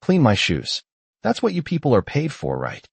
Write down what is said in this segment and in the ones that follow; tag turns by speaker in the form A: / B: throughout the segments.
A: Clean my shoes. That's what you people are paid for, right?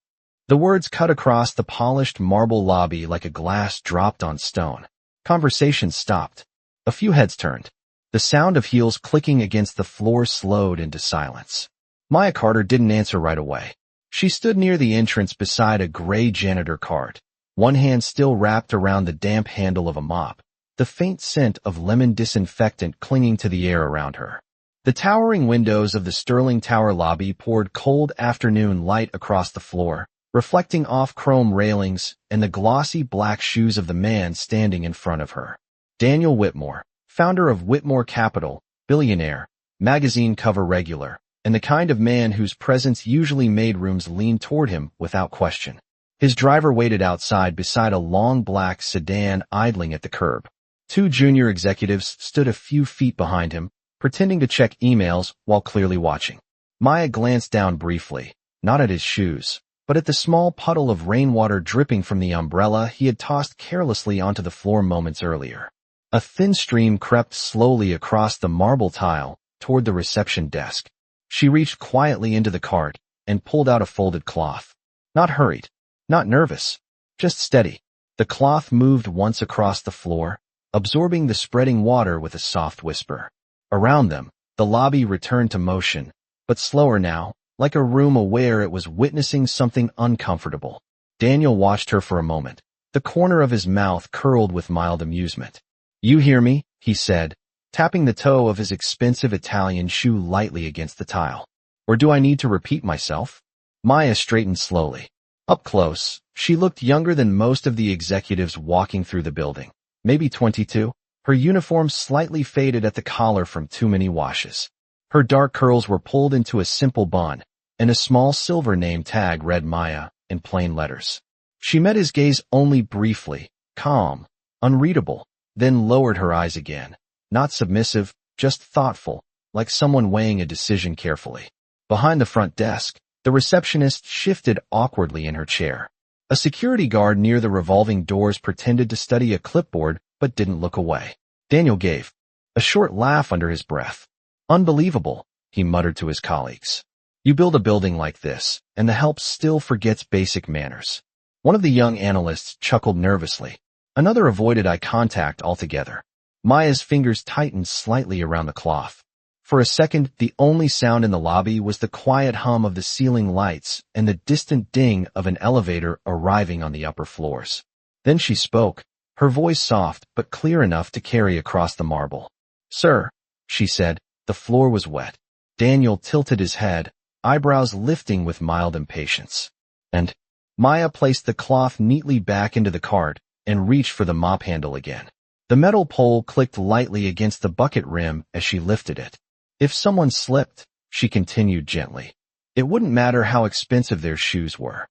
A: The words cut across the polished marble lobby like a glass dropped on stone. Conversation stopped. A few heads turned. The sound of heels clicking against the floor slowed into silence. Maya Carter didn't answer right away. She stood near the entrance beside a gray janitor cart, one hand still wrapped around the damp handle of a mop, the faint scent of lemon disinfectant clinging to the air around her. The towering windows of the Sterling Tower lobby poured cold afternoon light across the floor, reflecting off chrome railings and the glossy black shoes of the man standing in front of her. Daniel Whitmore, founder of Whitmore Capital, Billionaire, magazine cover regular, and the kind of man whose presence usually made rooms lean toward him without question. His driver waited outside beside a long black sedan idling at the curb. Two junior executives stood a few feet behind him, pretending to check emails while clearly watching. Maya glanced down briefly, not at his shoes, but at the small puddle of rainwater dripping from the umbrella he had tossed carelessly onto the floor moments earlier. A thin stream crept slowly across the marble tile toward the reception desk. She reached quietly into the cart and pulled out a folded cloth. Not hurried, not nervous, just steady. The cloth moved once across the floor, absorbing the spreading water with a soft whisper. Around them, the lobby returned to motion, but slower now, like a room aware it was witnessing something uncomfortable. Daniel watched her for a moment, the corner of his mouth curled with mild amusement. "You hear me?" he said, tapping the toe of his expensive Italian shoe lightly against the tile. "Or do I need to repeat myself?" Maya straightened slowly. Up close, she looked younger than most of the executives walking through the building. Maybe 22. Her uniform slightly faded at the collar from too many washes. Her dark curls were pulled into a simple bun, and a small silver name tag read Maya in plain letters. She met his gaze only briefly, calm, unreadable, then lowered her eyes again. Not submissive, just thoughtful, like someone weighing a decision carefully. Behind the front desk, the receptionist shifted awkwardly in her chair. A security guard near the revolving doors pretended to study a clipboard but didn't look away. Daniel gave a short laugh under his breath. "Unbelievable," he muttered to his colleagues. "You build a building like this, and the help still forgets basic manners." One of the young analysts chuckled nervously. Another avoided eye contact altogether. Maya's fingers tightened slightly around the cloth. For a second, the only sound in the lobby was the quiet hum of the ceiling lights and the distant ding of an elevator arriving on the upper floors. Then she spoke, her voice soft but clear enough to carry across the marble. "Sir," she said, the floor was wet. Daniel tilted his head, eyebrows lifting with mild impatience. "And?" Maya placed the cloth neatly back into the cart and reached for the mop handle again. The metal pole clicked lightly against the bucket rim as she lifted it. "If someone slipped," she continued gently, "it wouldn't matter how expensive their shoes were."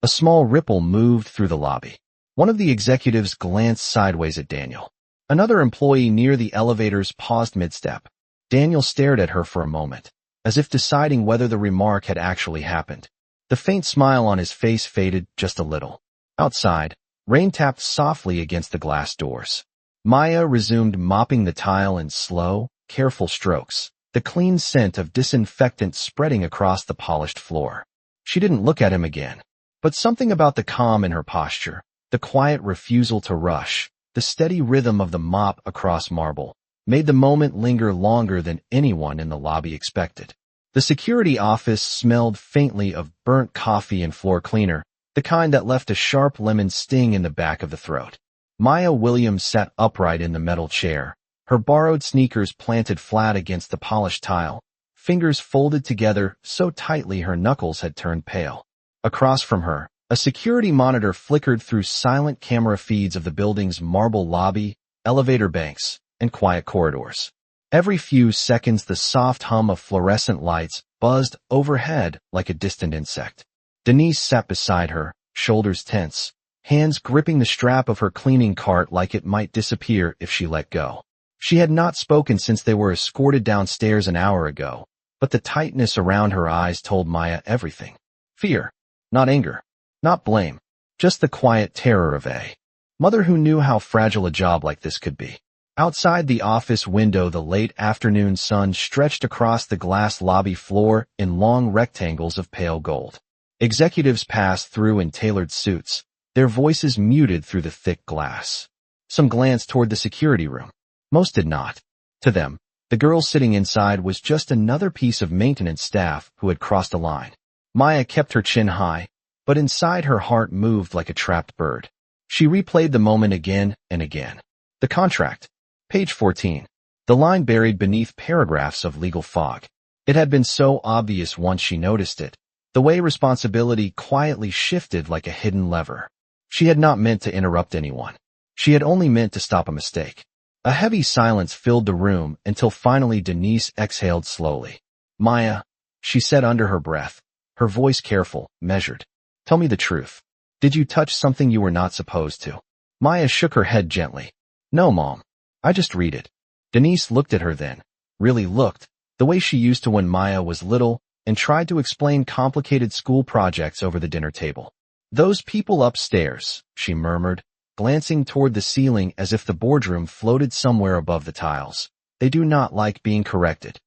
A: A small ripple moved through the lobby. One of the executives glanced sideways at Daniel. Another employee near the elevators paused mid-step. Daniel stared at her for a moment, as if deciding whether the remark had actually happened. The faint smile on his face faded just a little. Outside, rain tapped softly against the glass doors. Maya resumed mopping the tile in slow, careful strokes, the clean scent of disinfectant spreading across the polished floor. She didn't look at him again, but something about the calm in her posture, the quiet refusal to rush, the steady rhythm of the mop across marble, made the moment linger longer than anyone in the lobby expected. The security office smelled faintly of burnt coffee and floor cleaner, the kind that left a sharp lemon sting in the back of the throat. Maya Williams sat upright in the metal chair, her borrowed sneakers planted flat against the polished tile, fingers folded together so tightly her knuckles had turned pale. Across from her, a security monitor flickered through silent camera feeds of the building's marble lobby, elevator banks, and quiet corridors. Every few seconds the soft hum of fluorescent lights buzzed overhead like a distant insect. Denise sat beside her, shoulders tense, hands gripping the strap of her cleaning cart like it might disappear if she let go. She had not spoken since they were escorted downstairs an hour ago, but the tightness around her eyes told Maya everything. Fear, not anger, not blame, just the quiet terror of a mother who knew how fragile a job like this could be. Outside the office window, the late afternoon sun stretched across the glass lobby floor in long rectangles of pale gold. Executives passed through in tailored suits, their voices muted through the thick glass. Some glanced toward the security room. Most did not. To them, the girl sitting inside was just another piece of maintenance staff who had crossed a line. Maya kept her chin high, but inside her heart moved like a trapped bird. She replayed the moment again and again. The contract. Page 14. The line buried beneath paragraphs of legal fog. It had been so obvious once she noticed it, the way responsibility quietly shifted like a hidden lever. She had not meant to interrupt anyone. She had only meant to stop a mistake. A heavy silence filled the room until finally Denise exhaled slowly. Maya, she said under her breath, her voice careful, measured. Tell me the truth. Did you touch something you were not supposed to? Maya shook her head gently. No, Mom. I just read it. Denise looked at her then, really looked, the way she used to when Maya was little, and tried to explain complicated school projects over the dinner table. Those people upstairs, she murmured, glancing toward the ceiling as if the boardroom floated somewhere above the tiles. They do not like being corrected.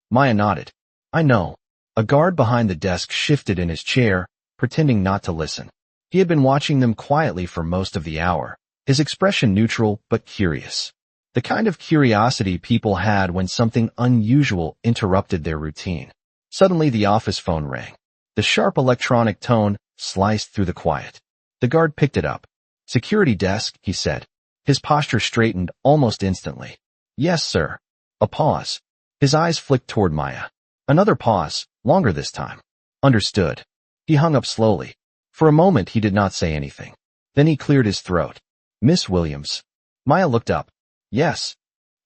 A: Maya nodded. I know. A guard behind the desk shifted in his chair, pretending not to listen. He had been watching them quietly for most of the hour, his expression neutral but curious. The kind of curiosity people had when something unusual interrupted their routine. Suddenly the office phone rang. The sharp electronic tone sliced through the quiet. The guard picked it up. Security desk, he said. His posture straightened almost instantly. Yes, sir. A pause. His eyes flicked toward Maya. Another pause, longer this time. Understood. He hung up slowly. For a moment he did not say anything. Then he cleared his throat. Miss Williams. Maya looked up. Yes.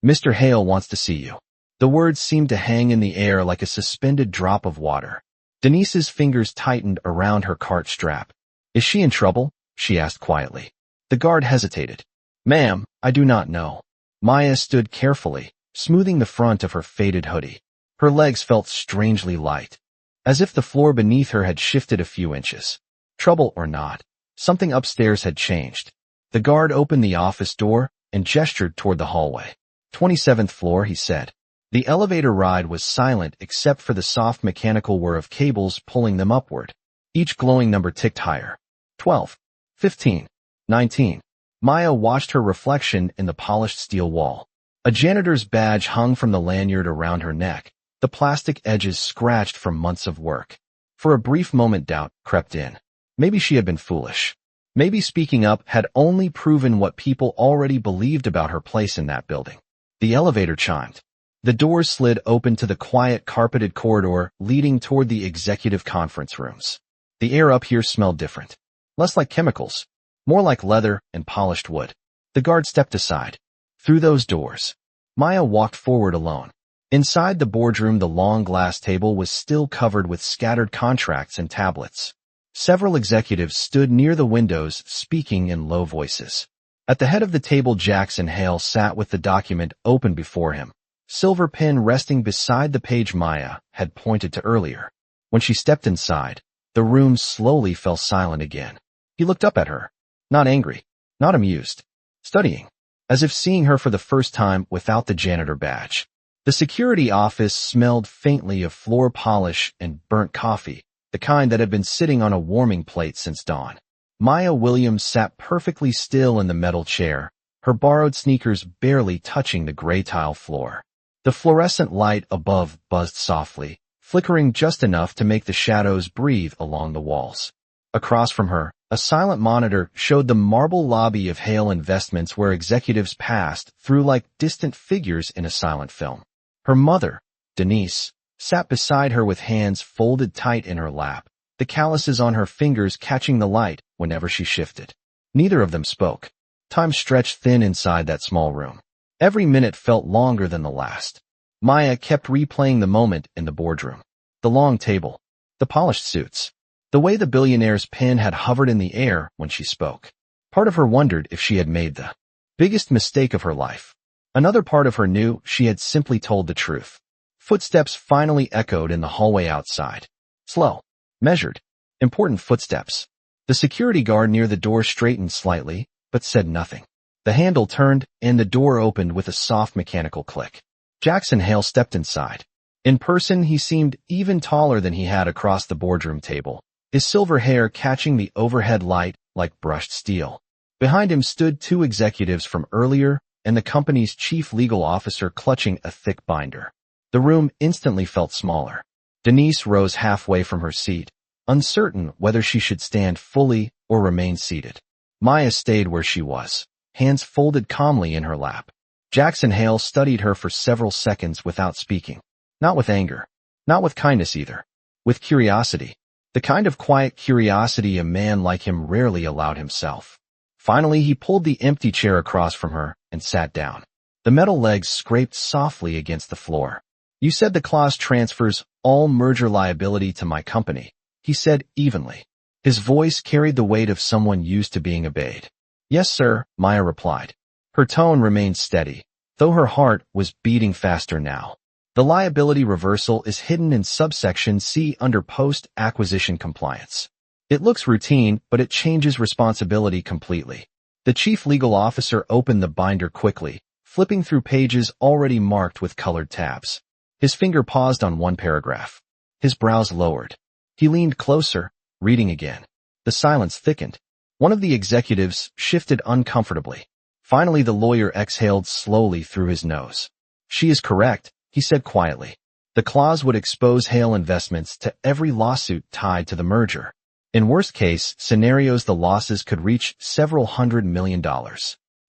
A: Mr. Hale wants to see you. The words seemed to hang in the air like a suspended drop of water. Denise's fingers tightened around her cart strap. Is she in trouble? She asked quietly. The guard hesitated. Ma'am, I do not know. Maya stood carefully, smoothing the front of her faded hoodie. Her legs felt strangely light, as if the floor beneath her had shifted a few inches. Trouble or not, something upstairs had changed. The guard opened the office door and gestured toward the hallway. 27th floor, he said. The elevator ride was silent except for the soft mechanical whir of cables pulling them upward. Each glowing number ticked higher. 12, 15, 19. Maya watched her reflection in the polished steel wall. A janitor's badge hung from the lanyard around her neck, the plastic edges scratched from months of work. For a brief moment doubt crept in. Maybe she had been foolish. Maybe speaking up had only proven what people already believed about her place in that building. The elevator chimed. The doors slid open to the quiet carpeted corridor leading toward the executive conference rooms. The air up here smelled different. Less like chemicals, more like leather and polished wood. The guard stepped aside. Through those doors, Maya walked forward alone. Inside the boardroom, the long glass table was still covered with scattered contracts and tablets. Several executives stood near the windows, speaking in low voices. At the head of the table, Jackson Hale sat with the document open before him, silver pen resting beside the page Maya had pointed to earlier. When she stepped inside, the room slowly fell silent again. He looked up at her. Not angry, not amused. Studying, as if seeing her for the first time without the janitor badge. The security office smelled faintly of floor polish and burnt coffee, the kind that had been sitting on a warming plate since dawn. Maya Williams sat perfectly still in the metal chair, her borrowed sneakers barely touching the gray tile floor. The fluorescent light above buzzed softly, flickering just enough to make the shadows breathe along the walls. Across from her, a silent monitor showed the marble lobby of Hale Investments where executives passed through like distant figures in a silent film. Her mother, Denise, sat beside her with hands folded tight in her lap, the calluses on her fingers catching the light whenever she shifted. Neither of them spoke. Time stretched thin inside that small room. Every minute felt longer than the last. Maya kept replaying the moment in the boardroom. The long table, the polished suits, the way the billionaire's pen had hovered in the air when she spoke. Part of her wondered if she had made the biggest mistake of her life. Another part of her knew she had simply told the truth. Footsteps finally echoed in the hallway outside. Slow, measured, important footsteps. The security guard near the door straightened slightly, but said nothing. The handle turned, and the door opened with a soft mechanical click. Jackson Hale stepped inside. In person, he seemed even taller than he had across the boardroom table, his silver hair catching the overhead light like brushed steel. Behind him stood two executives from earlier, and the company's chief legal officer clutching a thick binder. The room instantly felt smaller. Denise rose halfway from her seat, uncertain whether she should stand fully or remain seated. Maya stayed where she was, hands folded calmly in her lap. Jackson Hale studied her for several seconds without speaking. Not with anger. Not with kindness either. With curiosity. The kind of quiet curiosity a man like him rarely allowed himself. Finally, he pulled the empty chair across from her and sat down. The metal legs scraped softly against the floor. "You said the clause transfers all merger liability to my company," he said evenly. His voice carried the weight of someone used to being obeyed. "Yes, sir," Maya replied. Her tone remained steady, though her heart was beating faster now. "The liability reversal is hidden in subsection C under post-acquisition compliance. It looks routine, but it changes responsibility completely." The chief legal officer opened the binder quickly, flipping through pages already marked with colored tabs. His finger paused on one paragraph. His brows lowered. He leaned closer, reading again. The silence thickened. One of the executives shifted uncomfortably. Finally, the lawyer exhaled slowly through his nose. "She is correct," he said quietly. "The clause would expose Hale Investments to every lawsuit tied to the merger. In worst-case scenarios, the losses could reach several $100 million.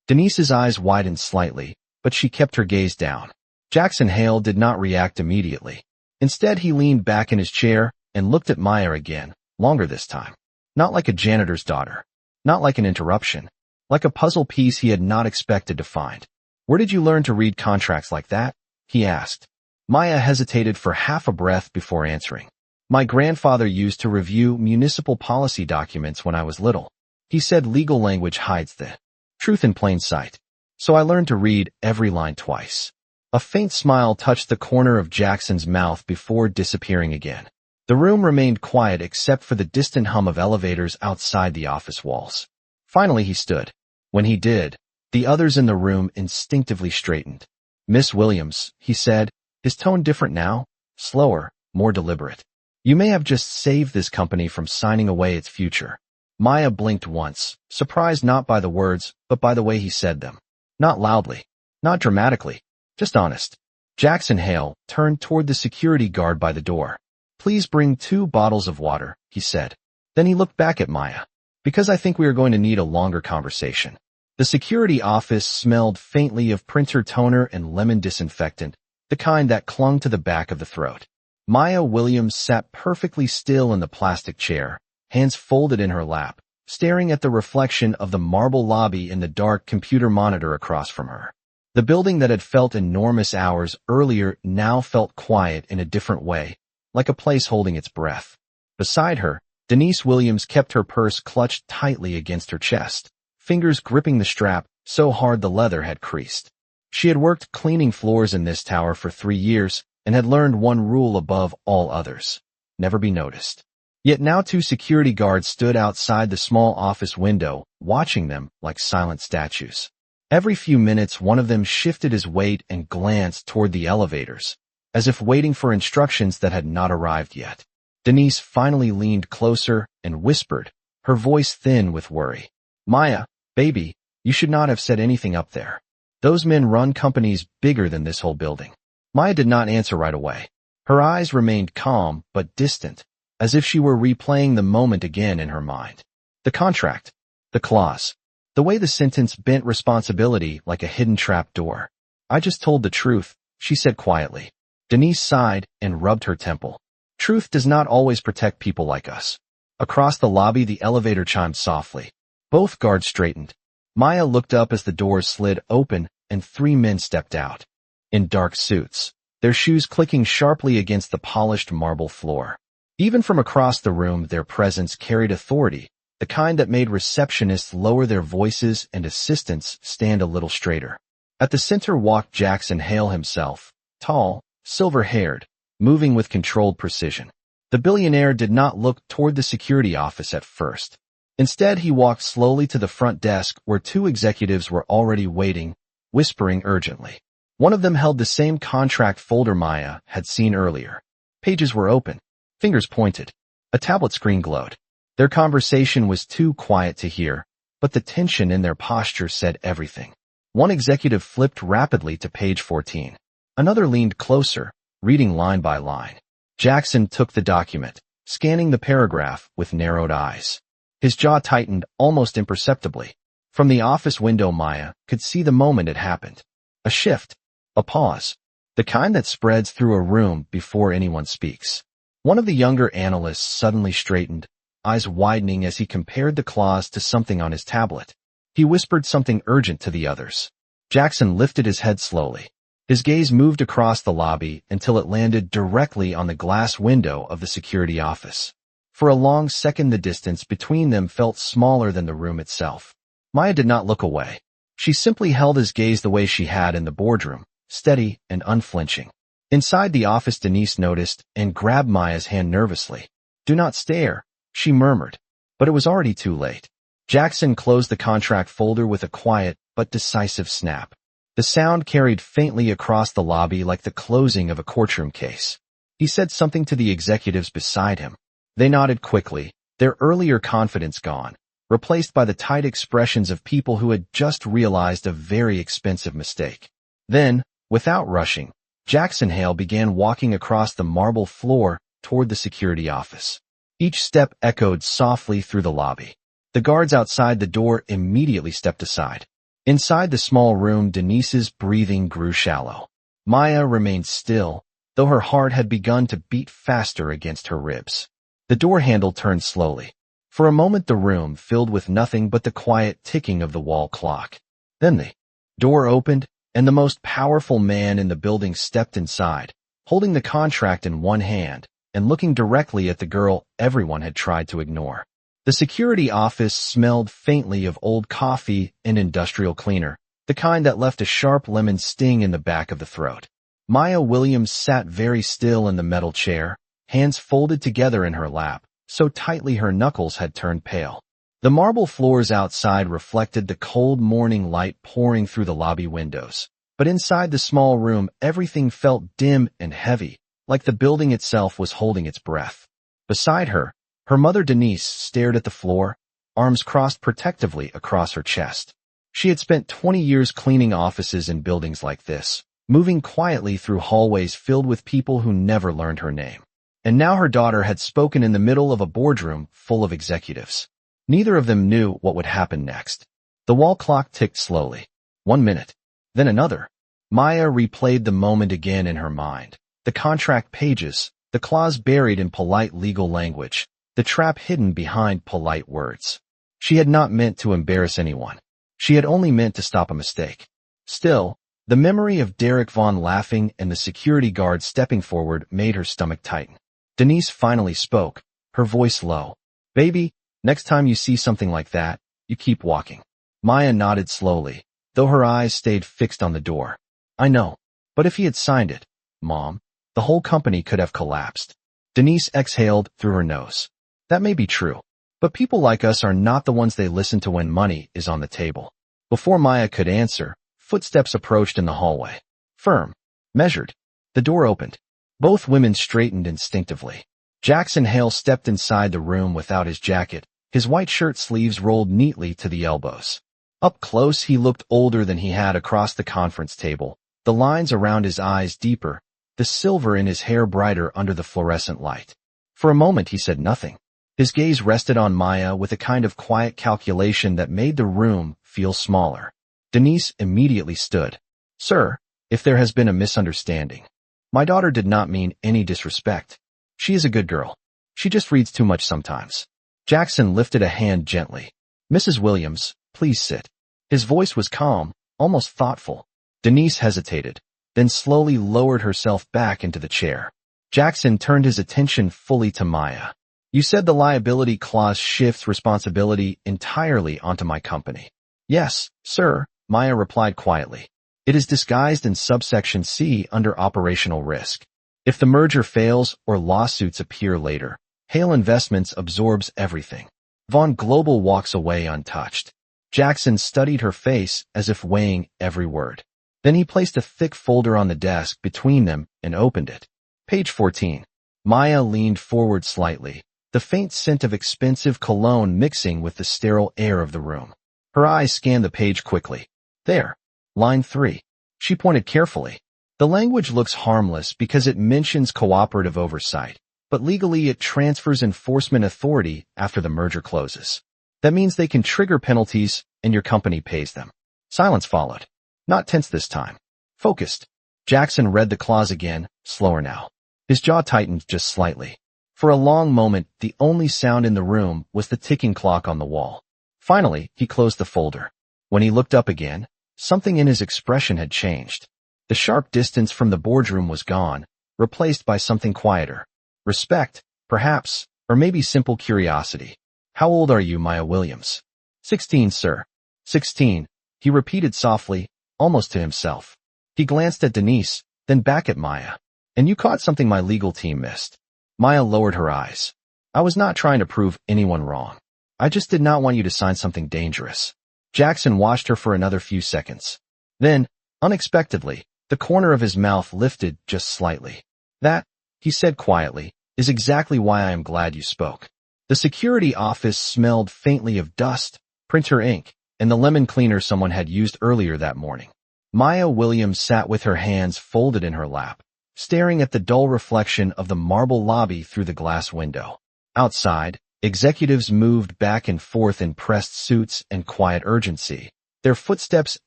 A: Denise's eyes widened slightly, but she kept her gaze down. Jackson Hale did not react immediately. Instead, he leaned back in his chair and looked at Maya again, longer this time. Not like a janitor's daughter. Not like an interruption. Like a puzzle piece he had not expected to find. "Where did you learn to read contracts like that?" he asked. Maya hesitated for half a breath before answering. "My grandfather used to review municipal policy documents when I was little. He said legal language hides the truth in plain sight. So I learned to read every line twice." A faint smile touched the corner of Jackson's mouth before disappearing again. The room remained quiet except for the distant hum of elevators outside the office walls. Finally he stood. When he did, the others in the room instinctively straightened. "Miss Williams," he said, his tone different now, slower, more deliberate. "You may have just saved this company from signing away its future." Maya blinked once, surprised not by the words, but by the way he said them. Not loudly, not dramatically, just honest. Jackson Hale turned toward the security guard by the door. "Please bring 2 bottles of water," he said. Then he looked back at Maya. "Because I think we are going to need a longer conversation." The security office smelled faintly of printer toner and lemon disinfectant, the kind that clung to the back of the throat. Maya Williams sat perfectly still in the plastic chair, hands folded in her lap, staring at the reflection of the marble lobby in the dark computer monitor across from her. The building that had felt enormous hours earlier now felt quiet in a different way, like a place holding its breath. Beside her, Denise Williams kept her purse clutched tightly against her chest, fingers gripping the strap so hard the leather had creased. She had worked cleaning floors in this tower for 3 years and had learned one rule above all others: never be noticed. Yet now 2 security guards stood outside the small office window, watching them like silent statues. Every few minutes one of them shifted his weight and glanced toward the elevators, as if waiting for instructions that had not arrived yet. Denise finally leaned closer and whispered, her voice thin with worry. "Maya, baby, you should not have said anything up there. Those men run companies bigger than this whole building." Maya did not answer right away. Her eyes remained calm but distant, as if she were replaying the moment again in her mind. The contract. The clause. The way the sentence bent responsibility like a hidden trap door. "I just told the truth," she said quietly. Denise sighed and rubbed her temple. "Truth does not always protect people like us." Across the lobby the elevator chimed softly. Both guards straightened. Maya looked up as the doors slid open and 3 men stepped out. In dark suits, their shoes clicking sharply against the polished marble floor. Even from across the room their presence carried authority, the kind that made receptionists lower their voices and assistants stand a little straighter. At the center walked Jackson Hale himself, tall, silver-haired, moving with controlled precision. The billionaire did not look toward the security office at first. Instead, he walked slowly to the front desk where two executives were already waiting, whispering urgently. One of them held the same contract folder Maya had seen earlier. Pages were open. Fingers pointed. A tablet screen glowed. Their conversation was too quiet to hear, but the tension in their posture said everything. One executive flipped rapidly to page 14. Another leaned closer, reading line by line. Jackson took the document, scanning the paragraph with narrowed eyes. His jaw tightened almost imperceptibly. From the office window, Maya could see the moment it happened. A shift. A pause. The kind that spreads through a room before anyone speaks. One of the younger analysts suddenly straightened, eyes widening as he compared the clause to something on his tablet. He whispered something urgent to the others. Jackson lifted his head slowly. His gaze moved across the lobby until it landed directly on the glass window of the security office. For a long second, the distance between them felt smaller than the room itself. Maya did not look away. She simply held his gaze the way she had in the boardroom, steady and unflinching. Inside the office, Denise noticed and grabbed Maya's hand nervously. "Do not stare," she murmured. But it was already too late. Jackson closed the contract folder with a quiet but decisive snap. The sound carried faintly across the lobby like the closing of a courtroom case. He said something to the executives beside him. They nodded quickly, their earlier confidence gone, replaced by the tight expressions of people who had just realized a very expensive mistake. Then, without rushing, Jackson Hale began walking across the marble floor toward the security office. Each step echoed softly through the lobby. The guards outside the door immediately stepped aside. Inside the small room, Denise's breathing grew shallow. Maya remained still, though her heart had begun to beat faster against her ribs. The door handle turned slowly. For a moment, the room filled with nothing but the quiet ticking of the wall clock. Then the door opened, and the most powerful man in the building stepped inside, holding the contract in one hand and looking directly at the girl everyone had tried to ignore. The security office smelled faintly of old coffee and industrial cleaner, the kind that left a sharp lemon sting in the back of the throat. Maya Williams sat very still in the metal chair, hands folded together in her lap, so tightly her knuckles had turned pale. The marble floors outside reflected the cold morning light pouring through the lobby windows. But inside the small room, everything felt dim and heavy, like the building itself was holding its breath. Beside her, her mother Denise stared at the floor, arms crossed protectively across her chest. She had spent 20 years cleaning offices in buildings like this, moving quietly through hallways filled with people who never learned her name. And now her daughter had spoken in the middle of a boardroom full of executives. Neither of them knew what would happen next. The wall clock ticked slowly. 1 minute. Then another. Maya replayed the moment again in her mind. The contract pages, the clause buried in polite legal language, the trap hidden behind polite words. She had not meant to embarrass anyone. She had only meant to stop a mistake. Still, the memory of Derek Vaughn laughing and the security guard stepping forward made her stomach tighten. Denise finally spoke, her voice low. "Baby, next time you see something like that, you keep walking." Maya nodded slowly, though her eyes stayed fixed on the door. "I know. But if he had signed it, Mom, the whole company could have collapsed." Denise exhaled through her nose. "That may be true. But people like us are not the ones they listen to when money is on the table." Before Maya could answer, footsteps approached in the hallway. Firm. Measured. The door opened. Both women straightened instinctively. Jackson Hale stepped inside the room without his jacket, his white shirt sleeves rolled neatly to the elbows. Up close, he looked older than he had across the conference table, the lines around his eyes deeper, the silver in his hair brighter under the fluorescent light. For a moment he said nothing. His gaze rested on Maya with a kind of quiet calculation that made the room feel smaller. Denise immediately stood. "Sir, if there has been a misunderstanding. My daughter did not mean any disrespect. She is a good girl. She just reads too much sometimes." Jackson lifted a hand gently. "Mrs. Williams, please sit." His voice was calm, almost thoughtful. Denise hesitated, then slowly lowered herself back into the chair. Jackson turned his attention fully to Maya. "You said the liability clause shifts responsibility entirely onto my company." "Yes, sir," Maya replied quietly. "It is disguised in subsection C under operational risk. If the merger fails or lawsuits appear later, Hale Investments absorbs everything." Von Global walks away untouched. Jackson studied her face as if weighing every word. Then he placed a thick folder on the desk between them and opened it. Page 14. Maya leaned forward slightly, the faint scent of expensive cologne mixing with the sterile air of the room. Her eyes scanned the page quickly. There. Line 3. She pointed carefully. The language looks harmless because it mentions cooperative oversight, but legally it transfers enforcement authority after the merger closes. That means they can trigger penalties and your company pays them. Silence followed. Not tense this time. Focused. Jackson read the clause again, slower now. His jaw tightened just slightly. For a long moment, the only sound in the room was the ticking clock on the wall. Finally, he closed the folder. When he looked up again, something in his expression had changed. The sharp distance from the boardroom was gone, replaced by something quieter. Respect, perhaps, or maybe simple curiosity. How old are you, Maya Williams? 16, sir. 16, he repeated softly, almost to himself. He glanced at Denise, then back at Maya. And you caught something my legal team missed. Maya lowered her eyes. I was not trying to prove anyone wrong. I just did not want you to sign something dangerous. Jackson watched her for another few seconds. Then, unexpectedly, the corner of his mouth lifted just slightly. That, he said quietly, is exactly why I am glad you spoke. The security office smelled faintly of dust, printer ink, and the lemon cleaner someone had used earlier that morning. Maya Williams sat with her hands folded in her lap, staring at the dull reflection of the marble lobby through the glass window. Outside, executives moved back and forth in pressed suits and quiet urgency, their footsteps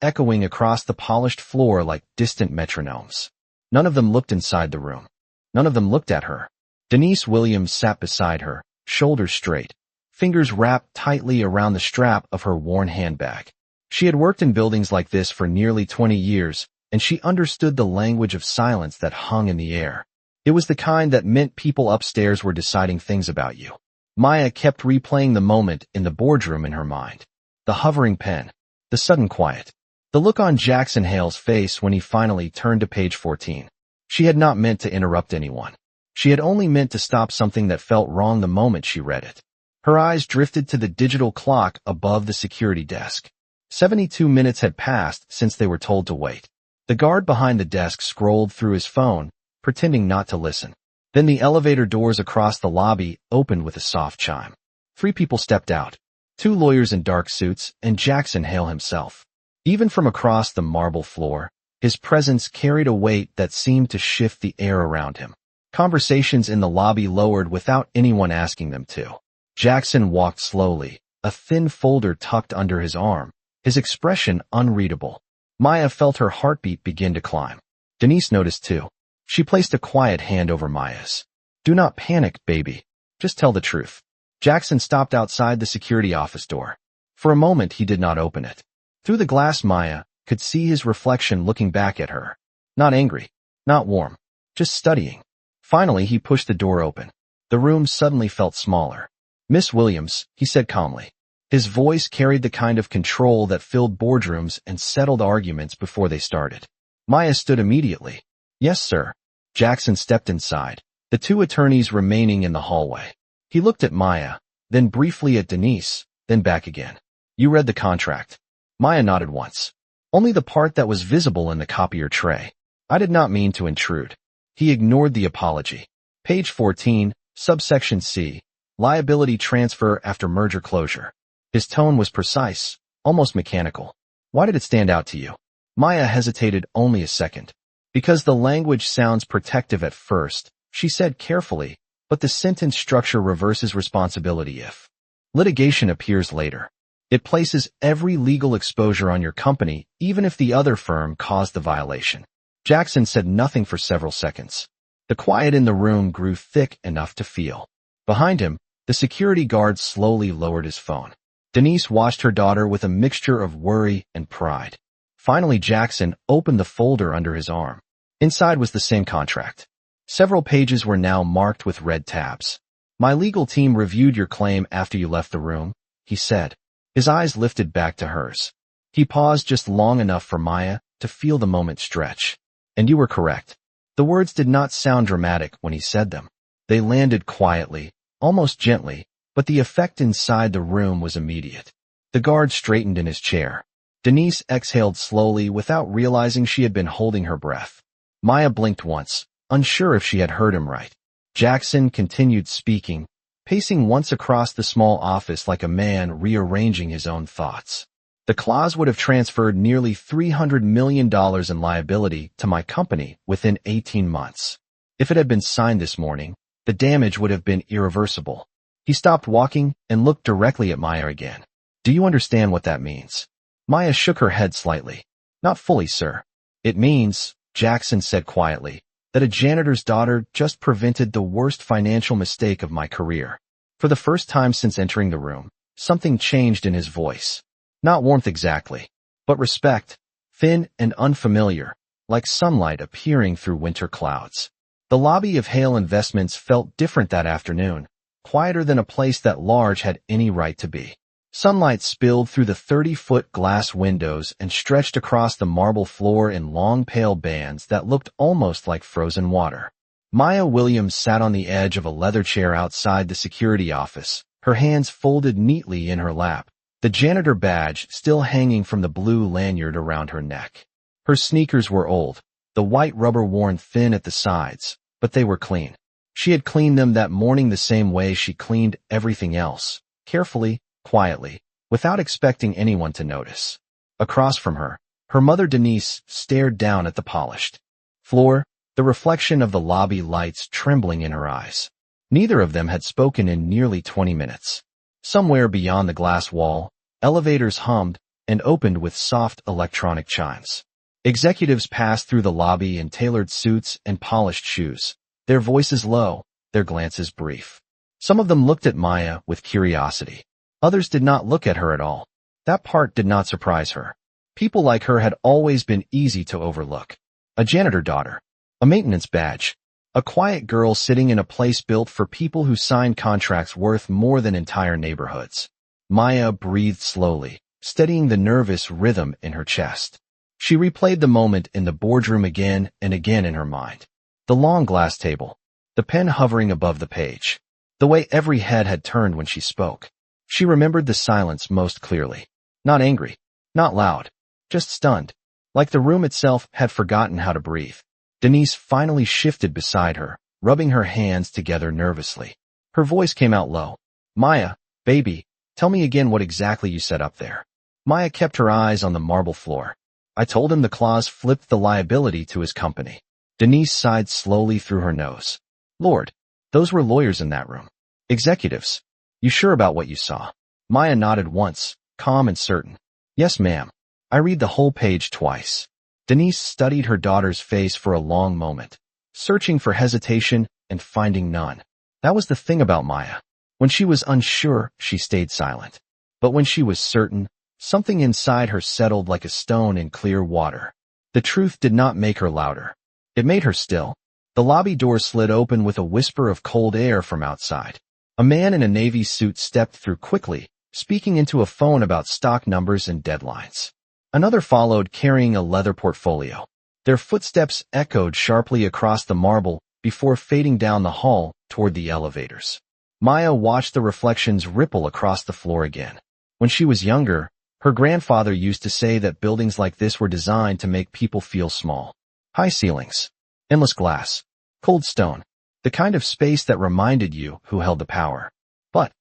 A: echoing across the polished floor like distant metronomes. None of them looked inside the room. None of them looked at her. Denise Williams sat beside her, shoulders straight, fingers wrapped tightly around the strap of her worn handbag. She had worked in buildings like this for nearly 20 years, and she understood the language of silence that hung in the air. It was the kind that meant people upstairs were deciding things about you. Maya kept replaying the moment in the boardroom in her mind. The hovering pen, the sudden quiet, the look on Jackson Hale's face when he finally turned to page 14. She had not meant to interrupt anyone. She had only meant to stop something that felt wrong the moment she read it. Her eyes drifted to the digital clock above the security desk. 72 minutes had passed since they were told to wait. The guard behind the desk scrolled through his phone, pretending not to listen. Then the elevator doors across the lobby opened with a soft chime. 3 people stepped out. 2 lawyers in dark suits and Jackson Hale himself. Even from across the marble floor, his presence carried a weight that seemed to shift the air around him. Conversations in the lobby lowered without anyone asking them to. Jackson walked slowly, a thin folder tucked under his arm, his expression unreadable. Maya felt her heartbeat begin to climb. Denise noticed too. She placed a quiet hand over Maya's. Do not panic, baby. Just tell the truth. Jackson stopped outside the security office door. For a moment he did not open it. Through the glass Maya could see his reflection looking back at her. Not angry, not warm, just studying. Finally he pushed the door open. The room suddenly felt smaller. Miss Williams, he said calmly. His voice carried the kind of control that filled boardrooms and settled arguments before they started. Maya stood immediately. Yes, sir. Jackson stepped inside, the 2 attorneys remaining in the hallway. He looked at Maya, then briefly at Denise, then back again. You read the contract. Maya nodded once. Only the part that was visible in the copier tray. I did not mean to intrude. He ignored the apology. Page 14, subsection C, liability transfer after merger closure. His tone was precise, almost mechanical. Why did it stand out to you? Maya hesitated only a second. Because the language sounds protective at first, she said carefully, but the sentence structure reverses responsibility if litigation appears later. It places every legal exposure on your company, even if the other firm caused the violation. Jackson said nothing for several seconds. The quiet in the room grew thick enough to feel. Behind him, the security guard slowly lowered his phone. Denise watched her daughter with a mixture of worry and pride. Finally, Jackson opened the folder under his arm. Inside was the same contract. Several pages were now marked with red tabs. My legal team reviewed your claim after you left the room, he said. His eyes lifted back to hers. He paused just long enough for Maya to feel the moment stretch. And you were correct. The words did not sound dramatic when he said them. They landed quietly, almost gently, but the effect inside the room was immediate. The guard straightened in his chair. Denise exhaled slowly without realizing she had been holding her breath. Maya blinked once, unsure if she had heard him right. Jackson continued speaking, pacing once across the small office like a man rearranging his own thoughts. The clause would have transferred nearly $300 million in liability to my company within 18 months. If it had been signed this morning, the damage would have been irreversible. He stopped walking and looked directly at Maya again. Do you understand what that means? Maya shook her head slightly. Not fully, sir. It means, Jackson said quietly, that a janitor's daughter just prevented the worst financial mistake of my career. For the first time since entering the room, something changed in his voice. Not warmth exactly, but respect, thin and unfamiliar, like sunlight appearing through winter clouds. The lobby of Hale Investments felt different that afternoon, quieter than a place that large had any right to be. Sunlight spilled through the 30-foot glass windows and stretched across the marble floor in long pale bands that looked almost like frozen water. Maya Williams sat on the edge of a leather chair outside the security office, her hands folded neatly in her lap, the janitor badge still hanging from the blue lanyard around her neck. Her sneakers were old, the white rubber worn thin at the sides, but they were clean. She had cleaned them that morning the same way she cleaned everything else, carefully, quietly, without expecting anyone to notice. Across from her, her mother Denise stared down at the polished floor, the reflection of the lobby lights trembling in her eyes. Neither of them had spoken in nearly 20 minutes. Somewhere beyond the glass wall, elevators hummed and opened with soft electronic chimes. Executives passed through the lobby in tailored suits and polished shoes, their voices low, their glances brief. Some of them looked at Maya with curiosity. Others did not look at her at all. That part did not surprise her. People like her had always been easy to overlook. A janitor daughter, a maintenance badge, a quiet girl sitting in a place built for people who signed contracts worth more than entire neighborhoods. Maya breathed slowly, steadying the nervous rhythm in her chest. She replayed the moment in the boardroom again and again in her mind. The long glass table, the pen hovering above the page, the way every head had turned when she spoke. She remembered the silence most clearly. Not angry, not loud, just stunned, like the room itself had forgotten how to breathe. Denise finally shifted beside her, rubbing her hands together nervously. Her voice came out low. Maya, baby, tell me again what exactly you said up there. Maya kept her eyes on the marble floor. I told him the clause flipped the liability to his company. Denise sighed slowly through her nose. Lord, those were lawyers in that room. Executives. You sure about what you saw? Maya nodded once, calm and certain. Yes, ma'am. I read the whole page twice. Denise studied her daughter's face for a long moment, searching for hesitation and finding none. That was the thing about Maya. When she was unsure, she stayed silent. But when she was certain, something inside her settled like a stone in clear water. The truth did not make her louder. It made her still. The lobby door slid open with a whisper of cold air from outside. A man in a navy suit stepped through quickly, speaking into a phone about stock numbers and deadlines. Another followed carrying a leather portfolio. Their footsteps echoed sharply across the marble before fading down the hall toward the elevators. Maya watched the reflections ripple across the floor again. When she was younger, her grandfather used to say that buildings like this were designed to make people feel small. High ceilings, endless glass, cold stone, the kind of space that reminded you who held the power. But,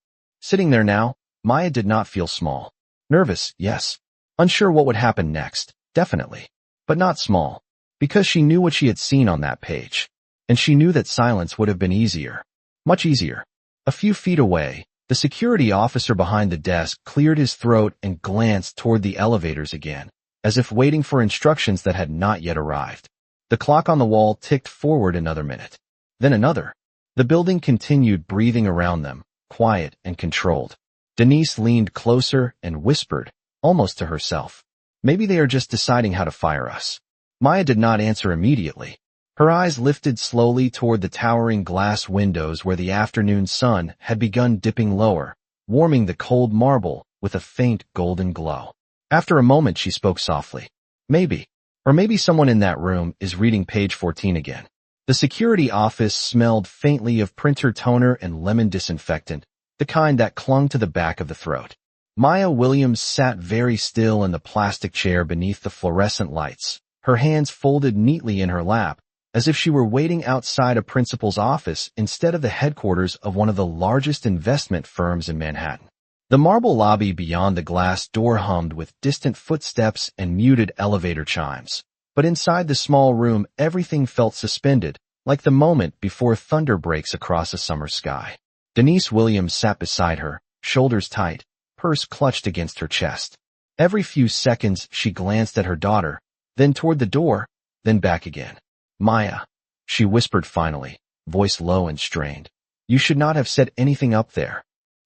A: sitting there now, Maya did not feel small. Nervous, yes. Unsure what would happen next, definitely. But not small. Because she knew what she had seen on that page. And she knew that silence would have been easier. Much easier. A few feet away, the security officer behind the desk cleared his throat and glanced toward the elevators again, as if waiting for instructions that had not yet arrived. The clock on the wall ticked forward another minute. Then another. The building continued breathing around them, quiet and controlled. Denise leaned closer and whispered, almost to herself. Maybe they are just deciding how to fire us. Maya did not answer immediately. Her eyes lifted slowly toward the towering glass windows where the afternoon sun had begun dipping lower, warming the cold marble with a faint golden glow. After a moment she spoke softly. Maybe. Or maybe someone in that room is reading page 14 again. The security office smelled faintly of printer toner and lemon disinfectant, the kind that clung to the back of the throat. Maya Williams sat very still in the plastic chair beneath the fluorescent lights, her hands folded neatly in her lap, as if she were waiting outside a principal's office instead of the headquarters of one of the largest investment firms in Manhattan. The marble lobby beyond the glass door hummed with distant footsteps and muted elevator chimes. But inside the small room, everything felt suspended, like the moment before thunder breaks across a summer sky. Denise Williams sat beside her, shoulders tight, purse clutched against her chest. Every few seconds she glanced at her daughter, then toward the door, then back again. "Maya," she whispered finally, voice low and strained. "You should not have said anything up there."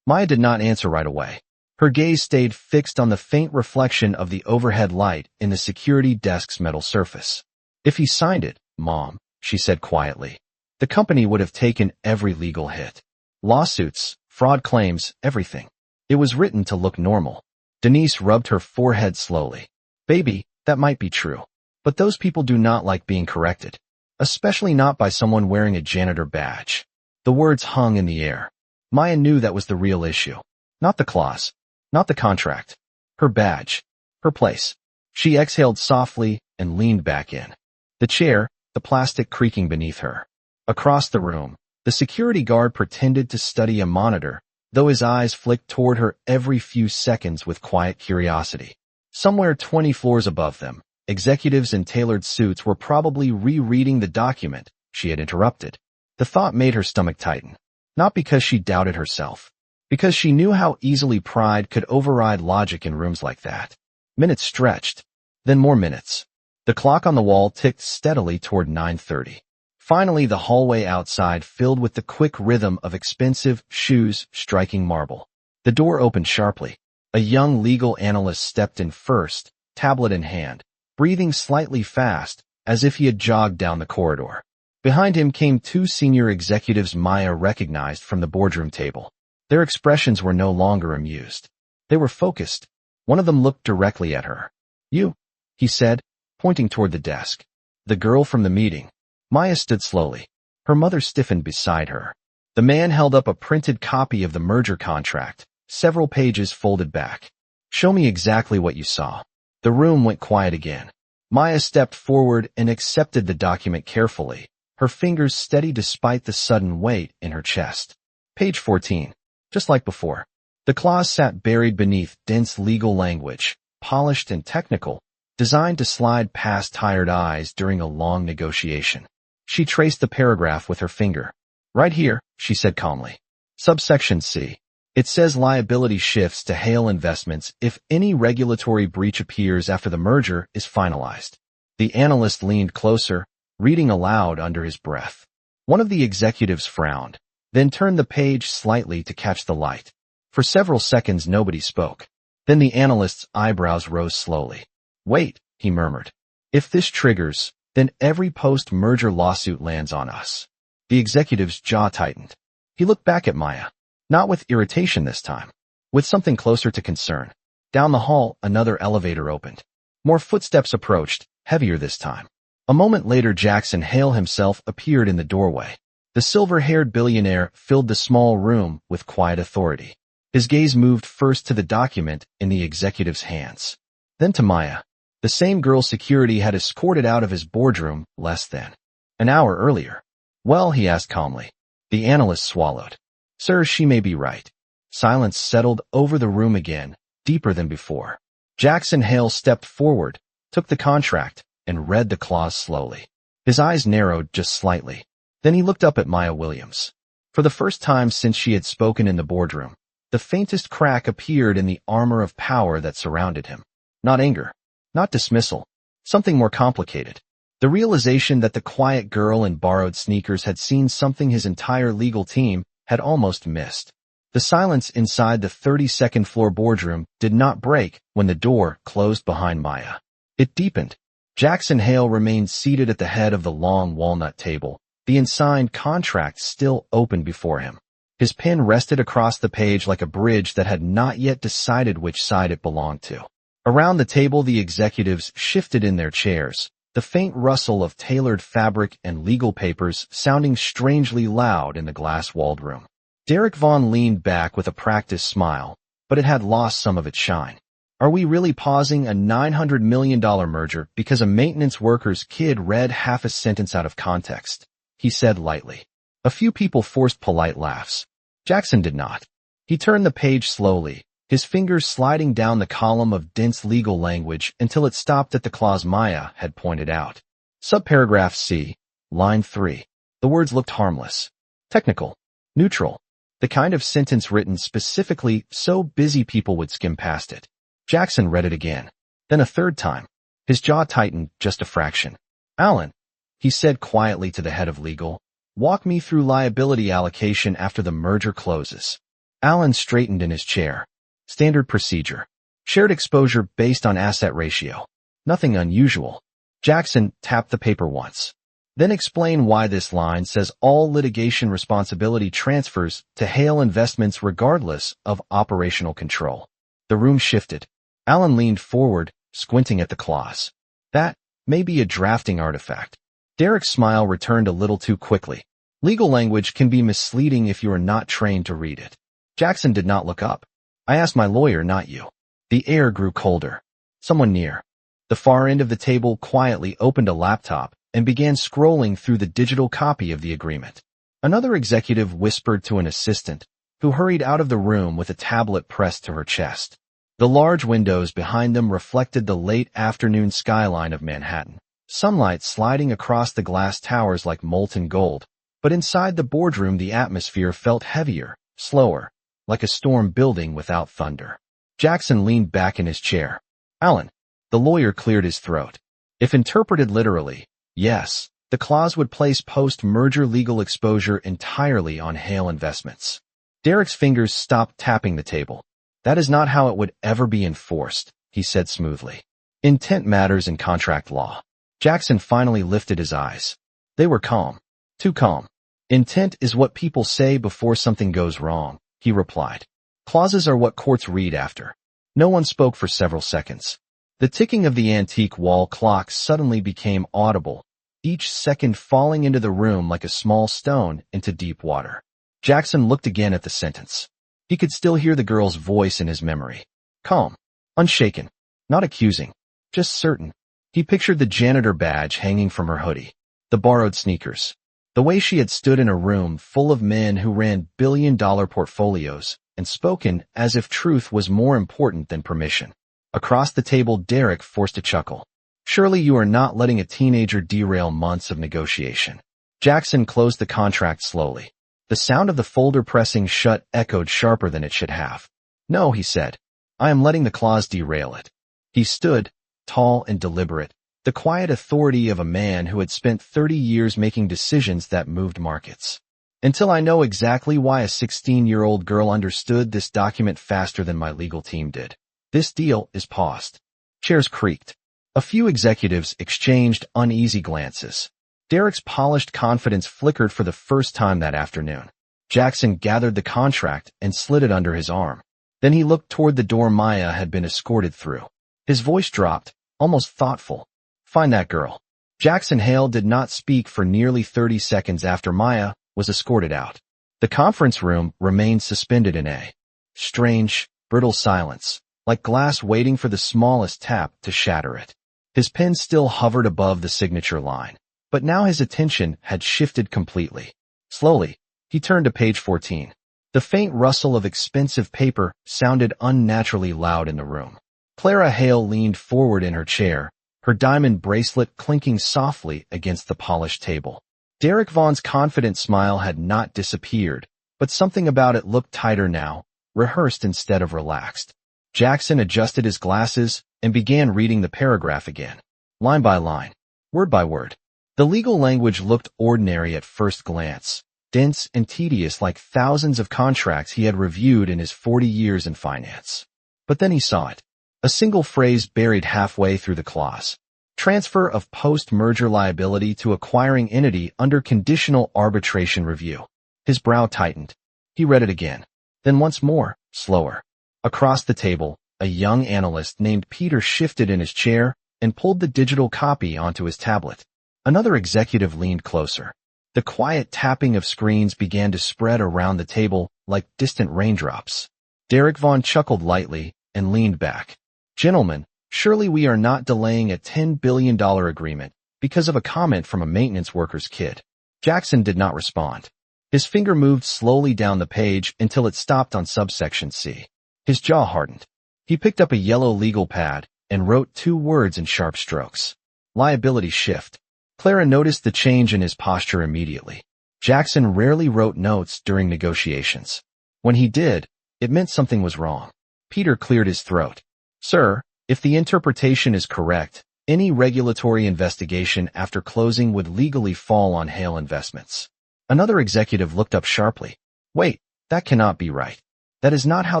A: Maya did not answer right away. Her gaze stayed fixed on the faint reflection of the overhead light in the security desk's metal surface. "If he signed it, Mom," she said quietly, "the company would have taken every legal hit. Lawsuits, fraud claims, everything. It was written to look normal." Denise rubbed her forehead slowly. "Baby, that might be true. But those people do not like being corrected. Especially not by someone wearing a janitor badge." The words hung in the air. Maya knew that was the real issue. Not the clause. Not the contract. Her badge. Her place. She exhaled softly and leaned back in. The chair, the plastic creaking beneath her. Across the room, the security guard pretended to study a monitor, though his eyes flicked toward her every few seconds with quiet curiosity. Somewhere 20 floors above them, executives in tailored suits were probably rereading the document she had interrupted. The thought made her stomach tighten. Not because she doubted herself. Because she knew how easily pride could override logic in rooms like that. Minutes stretched. Then more minutes. The clock on the wall ticked steadily toward 9:30. Finally, the hallway outside filled with the quick rhythm of expensive shoes striking marble. The door opened sharply. A young legal analyst stepped in first, tablet in hand, breathing slightly fast, as if he had jogged down the corridor. Behind him came two senior executives Maya recognized from the boardroom table. Their expressions were no longer amused. They were focused. One of them looked directly at her. "You," he said, pointing toward the desk. "The girl from the meeting." Maya stood slowly. Her mother stiffened beside her. The man held up a printed copy of the merger contract, several pages folded back. "Show me exactly what you saw." The room went quiet again. Maya stepped forward and accepted the document carefully, her fingers steady despite the sudden weight in her chest. Page 14. Just like before. The clause sat buried beneath dense legal language, polished and technical, designed to slide past tired eyes during a long negotiation. She traced the paragraph with her finger. "Right here," she said calmly. Subsection C. It says liability shifts to Hale Investments if any regulatory breach appears after the merger is finalized. The analyst leaned closer, reading aloud under his breath. One of the executives frowned, then turned the page slightly to catch the light. For several seconds nobody spoke. Then the analyst's eyebrows rose slowly. "Wait," he murmured. "If this triggers, then every post-merger lawsuit lands on us." The executive's jaw tightened. He looked back at Maya. Not with irritation this time. With something closer to concern. Down the hall, another elevator opened. More footsteps approached, heavier this time. A moment later, Jackson Hale himself appeared in the doorway. The silver-haired billionaire filled the small room with quiet authority. His gaze moved first to the document in the executive's hands. Then to Maya. The same girl security had escorted out of his boardroom less than an hour earlier. "Well," he asked calmly. The analyst swallowed. "Sir, she may be right." Silence settled over the room again, deeper than before. Jackson Hale stepped forward, took the contract, and read the clause slowly. His eyes narrowed just slightly. Then he looked up at Maya Williams. For the first time since she had spoken in the boardroom, the faintest crack appeared in the armor of power that surrounded him. Not anger, not dismissal, something more complicated. The realization that the quiet girl in borrowed sneakers had seen something his entire legal team had almost missed. The silence inside the 32nd floor boardroom did not break when the door closed behind Maya. It deepened. Jackson Hale remained seated at the head of the long walnut table, the unsigned contract still open before him. His pen rested across the page like a bridge that had not yet decided which side it belonged to. Around the table, the executives shifted in their chairs, the faint rustle of tailored fabric and legal papers sounding strangely loud in the glass-walled room. Derek Vaughn leaned back with a practiced smile, but it had lost some of its shine. Are we really pausing a $900 million merger because a maintenance worker's kid read half a sentence out of context? He said lightly. A few people forced polite laughs. Jackson did not. He turned the page slowly, his fingers sliding down the column of dense legal language until it stopped at the clause Maya had pointed out. Subparagraph C, line 3. The words looked harmless. Technical. Neutral. The kind of sentence written specifically so busy people would skim past it. Jackson read it again. Then a third time. His jaw tightened just a fraction. Alan, he said quietly to the head of legal, walk me through liability allocation after the merger closes. Alan straightened in his chair. Standard procedure. Shared exposure based on asset ratio. Nothing unusual. Jackson tapped the paper once. Then explain why this line says all litigation responsibility transfers to Hale Investments regardless of operational control. The room shifted. Alan leaned forward, squinting at the clause. That may be a drafting artifact. Derek's smile returned a little too quickly. Legal language can be misleading if you are not trained to read it. Jackson did not look up. I asked my lawyer, not you. The air grew colder. Someone near the far end of the table quietly opened a laptop and began scrolling through the digital copy of the agreement. Another executive whispered to an assistant, who hurried out of the room with a tablet pressed to her chest. The large windows behind them reflected the late afternoon skyline of Manhattan, sunlight sliding across the glass towers like molten gold, but inside the boardroom the atmosphere felt heavier, slower, like a storm building without thunder. Jackson leaned back in his chair. Alan, the lawyer cleared his throat. If interpreted literally, yes, the clause would place post-merger legal exposure entirely on Hale Investments. Derek's fingers stopped tapping the table. That is not how it would ever be enforced, he said smoothly. Intent matters in contract law. Jackson finally lifted his eyes. They were calm. Too calm. Intent is what people say before something goes wrong, he replied. Clauses are what courts read after. No one spoke for several seconds. The ticking of the antique wall clock suddenly became audible, each second falling into the room like a small stone into deep water. Jackson looked again at the sentence. He could still hear the girl's voice in his memory. Calm. Unshaken. Not accusing. Just certain. He pictured the janitor badge hanging from her hoodie. The borrowed sneakers. The way she had stood in a room full of men who ran billion-dollar portfolios and spoken as if truth was more important than permission. Across the table, Derek forced a chuckle. Surely you are not letting a teenager derail months of negotiation. Jackson closed the contract slowly. The sound of the folder pressing shut echoed sharper than it should have. No, he said. I am letting the clause derail it. He stood, tall and deliberate, the quiet authority of a man who had spent 30 years making decisions that moved markets. Until I know exactly why a 16-year-old girl understood this document faster than my legal team did. This deal is paused. Chairs creaked. A few executives exchanged uneasy glances. Derek's polished confidence flickered for the first time that afternoon. Jackson gathered the contract and slid it under his arm. Then he looked toward the door Maya had been escorted through. His voice dropped, almost thoughtful. Find that girl. Jackson Hale did not speak for nearly 30 seconds after Maya was escorted out. The conference room remained suspended in a strange, brittle silence, like glass waiting for the smallest tap to shatter it. His pen still hovered above the signature line. But now his attention had shifted completely. Slowly, he turned to page 14. The faint rustle of expensive paper sounded unnaturally loud in the room. Clara Hale leaned forward in her chair, her diamond bracelet clinking softly against the polished table. Derek Vaughn's confident smile had not disappeared, but something about it looked tighter now, rehearsed instead of relaxed. Jackson adjusted his glasses and began reading the paragraph again, line by line, word by word. The legal language looked ordinary at first glance, dense and tedious like thousands of contracts he had reviewed in his 40 years in finance. But then he saw it. A single phrase buried halfway through the clause. Transfer of post-merger liability to acquiring entity under conditional arbitration review. His brow tightened. He read it again. Then once more, slower. Across the table, a young analyst named Peter shifted in his chair and pulled the digital copy onto his tablet. Another executive leaned closer. The quiet tapping of screens began to spread around the table like distant raindrops. Derek Vaughn chuckled lightly and leaned back. Gentlemen, surely we are not delaying a $10 billion agreement because of a comment from a maintenance worker's kid. Jackson did not respond. His finger moved slowly down the page until it stopped on subsection C. His jaw hardened. He picked up a yellow legal pad and wrote 2 words in sharp strokes. Liability shift. Clara noticed the change in his posture immediately. Jackson rarely wrote notes during negotiations. When he did, it meant something was wrong. Peter cleared his throat. Sir, if the interpretation is correct, any regulatory investigation after closing would legally fall on Hale Investments. Another executive looked up sharply. Wait, that cannot be right. That is not how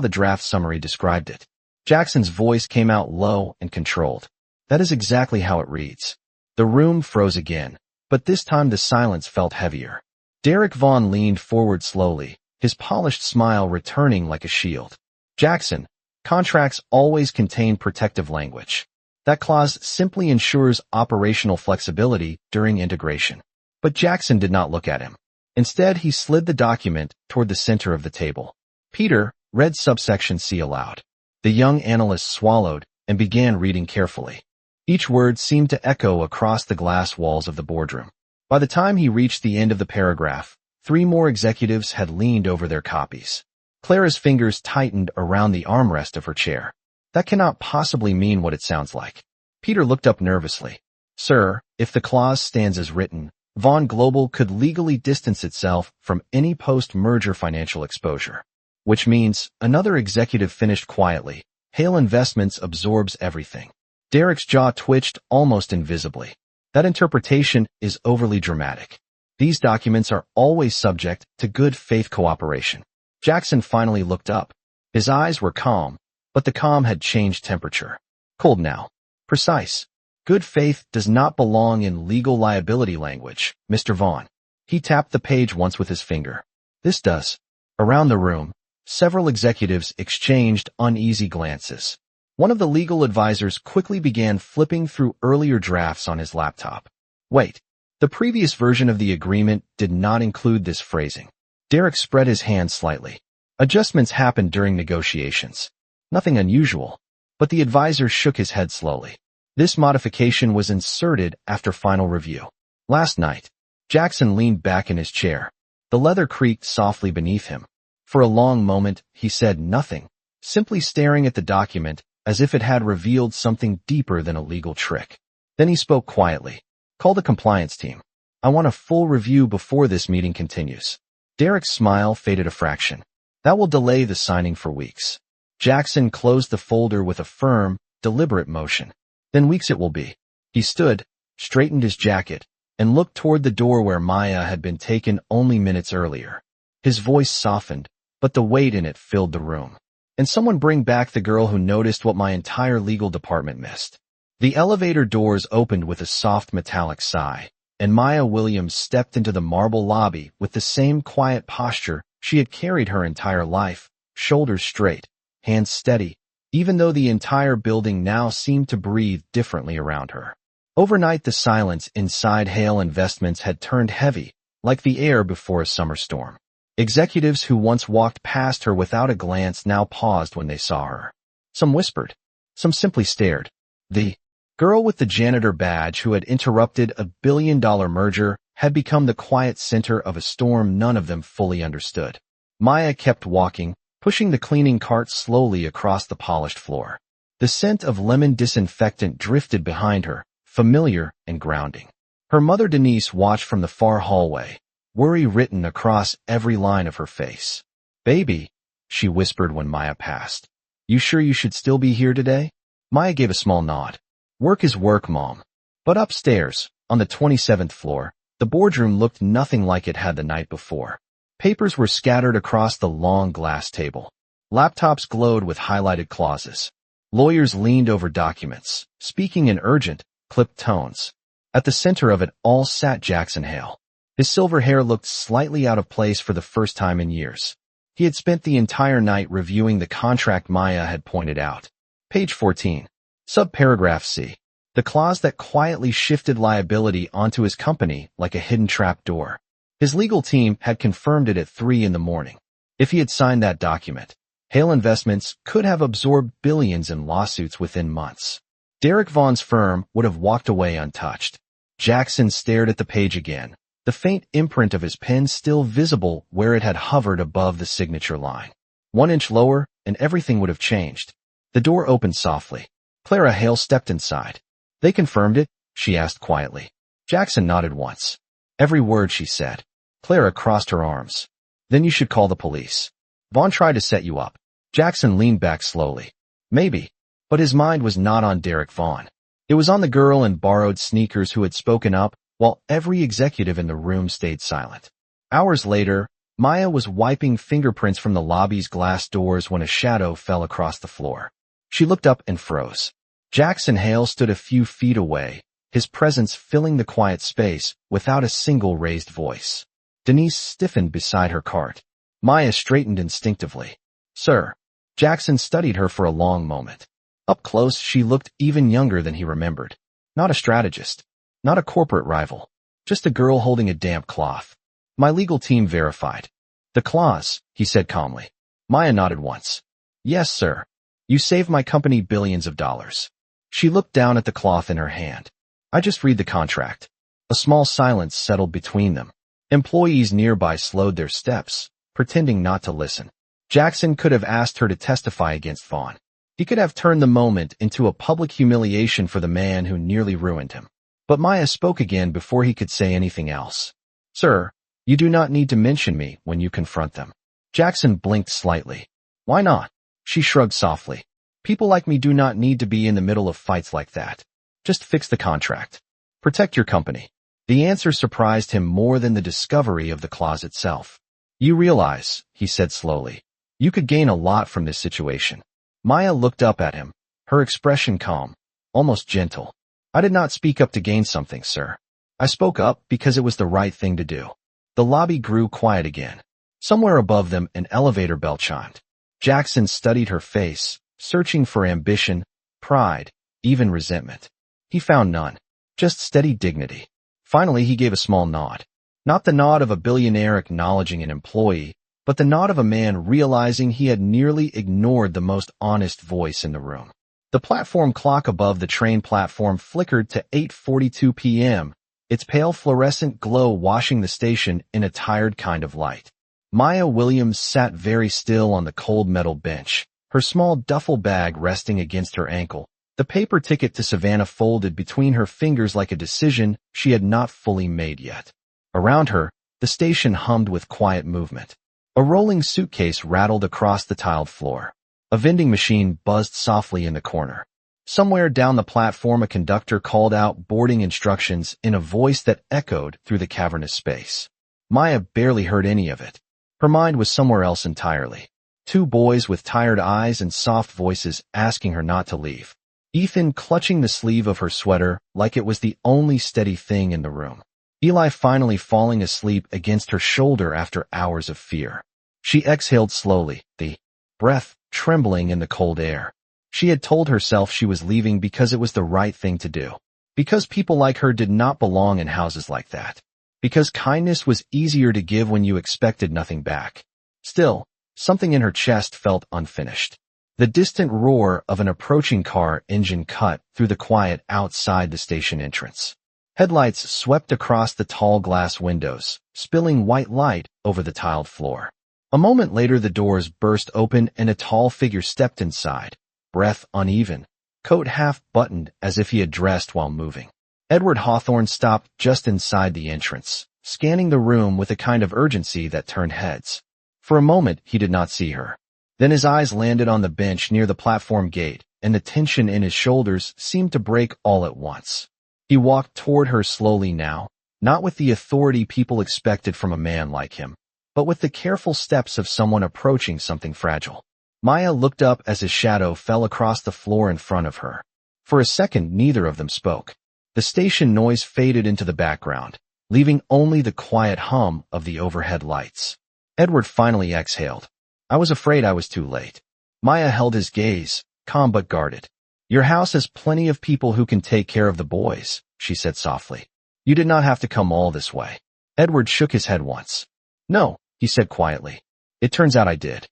A: the draft summary described it. Jackson's voice came out low and controlled. That is exactly how it reads. The room froze again, but this time the silence felt heavier. Derek Vaughn leaned forward slowly, his polished smile returning like a shield. Jackson, contracts always contain protective language. That clause simply ensures operational flexibility during integration. But Jackson did not look at him. Instead, he slid the document toward the center of the table. Peter read subsection C aloud. The young analyst swallowed and began reading carefully. Each word seemed to echo across the glass walls of the boardroom. By the time he reached the end of the paragraph, 3 more executives had leaned over their copies. Clara's fingers tightened around the armrest of her chair. That cannot possibly mean what it sounds like. Peter looked up nervously. Sir, if the clause stands as written, Vaughn Global could legally distance itself from any post-merger financial exposure. Which means, another executive finished quietly, Hale Investments absorbs everything. Derek's jaw twitched almost invisibly. That interpretation is overly dramatic. These documents are always subject to good faith cooperation. Jackson finally looked up. His eyes were calm, but the calm had changed temperature. Cold now. Precise. Good faith does not belong in legal liability language, Mr. Vaughn. He tapped the page once with his finger. This does. Around the room, several executives exchanged uneasy glances. One of the legal advisors quickly began flipping through earlier drafts on his laptop. Wait, the previous version of the agreement did not include this phrasing. Derek spread his hand slightly. Adjustments happened during negotiations. Nothing unusual, but the advisor shook his head slowly. This modification was inserted after final review. Last night, Jackson leaned back in his chair. The leather creaked softly beneath him. For a long moment, he said nothing, simply staring at the document as if it had revealed something deeper than a legal trick. Then he spoke quietly. Call the compliance team. I want a full review before this meeting continues. Derek's smile faded a fraction. That will delay the signing for weeks. Jackson closed the folder with a firm, deliberate motion. Then weeks it will be. He stood, straightened his jacket, and looked toward the door where Maya had been taken only minutes earlier. His voice softened, but the weight in it filled the room. And someone bring back the girl who noticed what my entire legal department missed. The elevator doors opened with a soft metallic sigh, and Maya Williams stepped into the marble lobby with the same quiet posture she had carried her entire life, shoulders straight, hands steady, even though the entire building now seemed to breathe differently around her. Overnight, the silence inside Hale Investments had turned heavy, like the air before a summer storm. Executives who once walked past her without a glance now paused when they saw her. Some whispered. Some simply stared. The girl with the janitor badge who had interrupted a billion-dollar merger had become the quiet center of a storm none of them fully understood. Maya kept walking, pushing the cleaning cart slowly across the polished floor. The scent of lemon disinfectant drifted behind her, familiar and grounding. Her mother Denise watched from the far hallway, worry written across every line of her face. Baby, she whispered when Maya passed. You sure you should still be here today? Maya gave a small nod. Work is work, Mom. But upstairs, on the 27th floor, the boardroom looked nothing like it had the night before. Papers were scattered across the long glass table. Laptops glowed with highlighted clauses. Lawyers leaned over documents, speaking in urgent, clipped tones. At the center of it all sat Jackson Hale. His silver hair looked slightly out of place for the first time in years. He had spent the entire night reviewing the contract Maya had pointed out. Page 14. Subparagraph C. The clause that quietly shifted liability onto his company like a hidden trap door. His legal team had confirmed it at 3 in the morning. If he had signed that document, Hale Investments could have absorbed billions in lawsuits within months. Derek Vaughn's firm would have walked away untouched. Jackson stared at the page again, the faint imprint of his pen still visible where it had hovered above the signature line. 1 inch lower, and everything would have changed. The door opened softly. Clara Hale stepped inside. "They confirmed it?" she asked quietly. Jackson nodded once. "Every word," she said. Clara crossed her arms. "Then you should call the police. Vaughn tried to set you up." Jackson leaned back slowly. Maybe. But his mind was not on Derek Vaughn. It was on the girl in borrowed sneakers who had spoken up, while every executive in the room stayed silent. Hours later, Maya was wiping fingerprints from the lobby's glass doors when a shadow fell across the floor. She looked up and froze. Jackson Hale stood a few feet away, his presence filling the quiet space without a single raised voice. Denise stiffened beside her cart. Maya straightened instinctively. "Sir." Jackson studied her for a long moment. Up close, she looked even younger than he remembered. Not a strategist. Not a corporate rival. Just a girl holding a damp cloth. "My legal team verified." "The clause," he said calmly. Maya nodded once. "Yes, sir. You saved my company billions of dollars." She looked down at the cloth in her hand. "I just read the contract." A small silence settled between them. Employees nearby slowed their steps, pretending not to listen. Jackson could have asked her to testify against Vaughn. He could have turned the moment into a public humiliation for the man who nearly ruined him. But Maya spoke again before he could say anything else. "Sir, you do not need to mention me when you confront them." Jackson blinked slightly. "Why not?" She shrugged softly. "People like me do not need to be in the middle of fights like that. Just fix the contract. Protect your company." The answer surprised him more than the discovery of the clause itself. "You realize," he said slowly, "you could gain a lot from this situation." Maya looked up at him, her expression calm, almost gentle. "I did not speak up to gain something, sir. I spoke up because it was the right thing to do." The lobby grew quiet again. Somewhere above them, an elevator bell chimed. Jackson studied her face, searching for ambition, pride, even resentment. He found none, just steady dignity. Finally, he gave a small nod. Not the nod of a billionaire acknowledging an employee, but the nod of a man realizing he had nearly ignored the most honest voice in the room. The platform clock above the train platform flickered to 8:42 p.m., its pale fluorescent glow washing the station in a tired kind of light. Maya Williams sat very still on the cold metal bench, her small duffel bag resting against her ankle, the paper ticket to Savannah folded between her fingers like a decision she had not fully made yet. Around her, the station hummed with quiet movement. A rolling suitcase rattled across the tiled floor. A vending machine buzzed softly in the corner. Somewhere down the platform a conductor called out boarding instructions in a voice that echoed through the cavernous space. Maya barely heard any of it. Her mind was somewhere else entirely. 2 boys with tired eyes and soft voices asking her not to leave. Ethan clutching the sleeve of her sweater like it was the only steady thing in the room. Eli finally falling asleep against her shoulder after hours of fear. She exhaled slowly, the breath trembling in the cold air. She had told herself she was leaving because it was the right thing to do. Because people like her did not belong in houses like that. Because kindness was easier to give when you expected nothing back. Still, something in her chest felt unfinished. The distant roar of an approaching car engine cut through the quiet outside the station entrance. Headlights swept across the tall glass windows, spilling white light over the tiled floor. A moment later the doors burst open and a tall figure stepped inside, breath uneven, coat half buttoned as if he had dressed while moving. Edward Hawthorne stopped just inside the entrance, scanning the room with a kind of urgency that turned heads. For a moment he did not see her. Then his eyes landed on the bench near the platform gate, and the tension in his shoulders seemed to break all at once. He walked toward her slowly now, not with the authority people expected from a man like him, but with the careful steps of someone approaching something fragile. Maya looked up as his shadow fell across the floor in front of her. For a second neither of them spoke. The station noise faded into the background, leaving only the quiet hum of the overhead lights. Edward finally exhaled. "I was afraid I was too late." Maya held his gaze, calm but guarded. "Your house has plenty of people who can take care of the boys," she said softly. "You did not have to come all this way." Edward shook his head once. No, he said quietly. It turns out I did.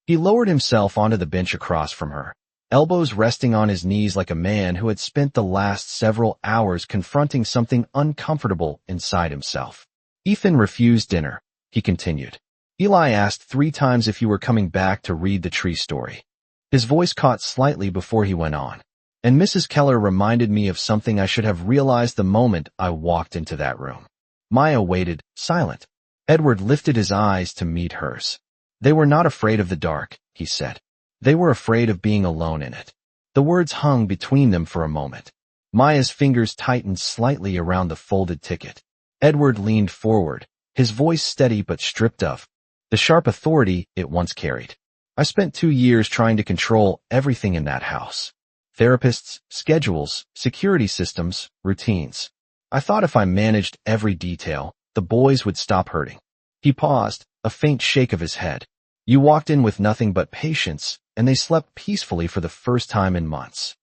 A: He lowered himself onto the bench across from her, elbows resting on his knees like a man who had spent the last several hours confronting something uncomfortable inside himself. Ethan refused dinner, he continued. Eli asked 3 times if you were coming back to read the tree story. His voice caught slightly before he went on. And Mrs. Keller reminded me of something I should have realized the moment I walked into that room. Maya waited, silent. Edward lifted his eyes to meet hers. They were not afraid of the dark, he said. They were afraid of being alone in it. The words hung between them for a moment. Maya's fingers tightened slightly around the folded ticket. Edward leaned forward, his voice steady but stripped of the sharp authority it once carried. I spent 2 years trying to control everything in that house. Therapists, schedules, security systems, routines. I thought if I managed every detail, the boys would stop hurting. He paused, a faint shake of his head. You walked in with nothing but patience, and they slept peacefully for the first time in months.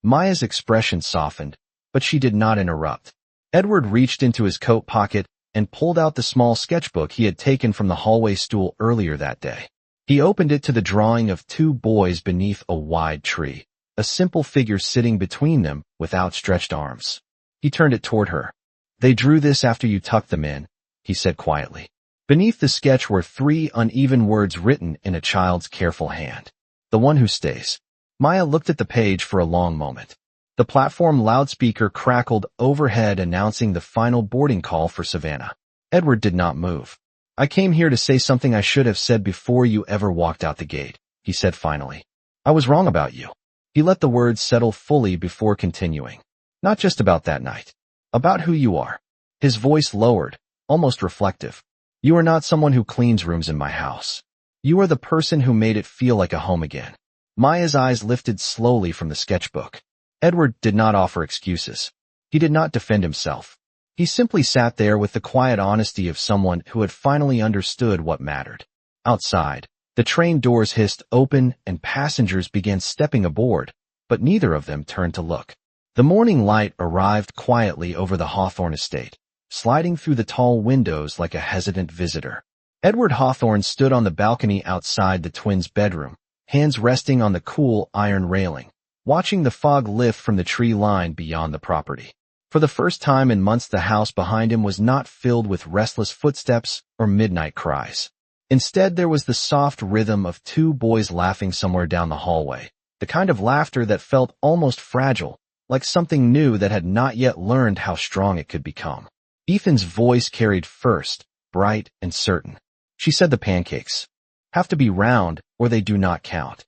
A: Maya's expression softened, but she did not interrupt. Edward reached into his coat pocket and pulled out the small sketchbook he had taken from the hallway stool earlier that day. He opened it to the drawing of 2 boys beneath a wide tree, a simple figure sitting between them with outstretched arms. He turned it toward her. They drew this after you tucked them in, he said quietly. Beneath the sketch were 3 uneven words written in a child's careful hand. The one who stays. Maya looked at the page for a long moment. The platform loudspeaker crackled overhead announcing the final boarding call for Savannah. Edward did not move. I came here to say something I should have said before you ever walked out the gate, he said finally. I was wrong about you. He let the words settle fully before continuing. Not just about that night. About who you are. His voice lowered, almost reflective. You are not someone who cleans rooms in my house. You are the person who made it feel like a home again. Maya's eyes lifted slowly from the sketchbook. Edward did not offer excuses. He did not defend himself. He simply sat there with the quiet honesty of someone who had finally understood what mattered. Outside, the train doors hissed open and passengers began stepping aboard, but neither of them turned to look. The morning light arrived quietly over the Hawthorne estate, sliding through the tall windows like a hesitant visitor. Edward Hawthorne stood on the balcony outside the twins' bedroom, hands resting on the cool iron railing, watching the fog lift from the tree line beyond the property. For the first time in months, the house behind him was not filled with restless footsteps or midnight cries. Instead, there was the soft rhythm of 2 boys laughing somewhere down the hallway, the kind of laughter that felt almost fragile, like something new that had not yet learned how strong it could become. Ethan's voice carried first, bright and certain. She said the pancakes have to be round or they do not count.